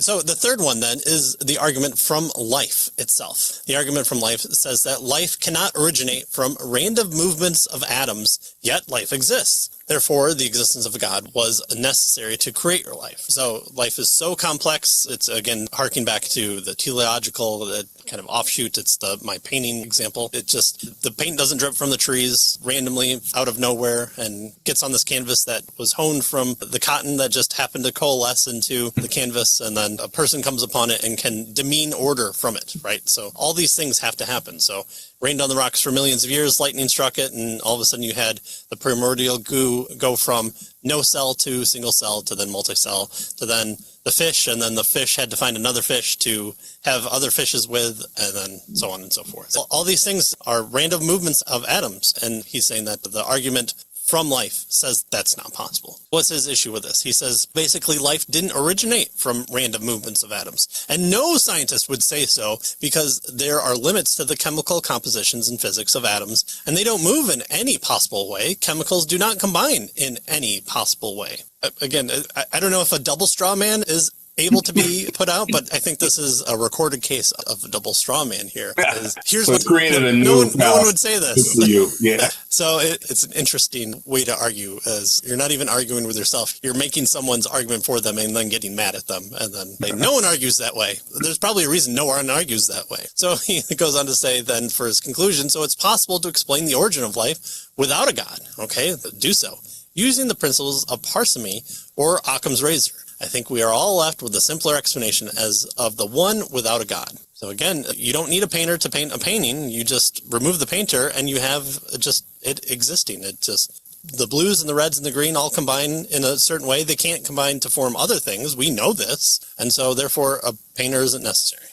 So the third one then is the argument from life itself. The argument from life says that life cannot originate from random movements of atoms, yet life exists. Therefore, the existence of God was necessary to create your life. So life is so complex. It's, again, harking back to the teleological kind of offshoot. It's my painting example. The paint doesn't drip from the trees randomly out of nowhere and gets on this canvas that was honed from the cotton that just happened to coalesce into the canvas, and then a person comes upon it and can demean order from it, right? So all these things have to happen. So rained on the rocks for millions of years, lightning struck it, and all of a sudden you had the primordial goo go from no cell to single cell to then multi-cell to then the fish, and then the fish had to find another fish to have other fishes with, and then so on and so forth. So all these things are random movements of atoms, and he's saying that the argument from life says that's not possible. What's his issue with this? He says basically life didn't originate from random movements of atoms. And no scientist would say so, because there are limits to the chemical compositions and physics of atoms, and they don't move in any possible way. Chemicals do not combine in any possible way. Again, I don't know if a double straw man is able to be put out, but I think this is a recorded case of a double straw man here. Here's so what created a no new one would say this. For you. Yeah. So it's an interesting way to argue, as you're not even arguing with yourself. You're making someone's argument for them and then getting mad at them. And then no one argues that way. There's probably a reason no one argues that way. So he goes on to say then for his conclusion, so it's possible to explain the origin of life without a God. Okay, do so using the principles of parsimony or Occam's razor. I think we are all left with a simpler explanation as of the one without a God. So again, you don't need a painter to paint a painting. You just remove the painter and you have just it existing. It just, the blues and the reds and the green all combine in a certain way. They can't combine to form other things. We know this. And so therefore a painter isn't necessary.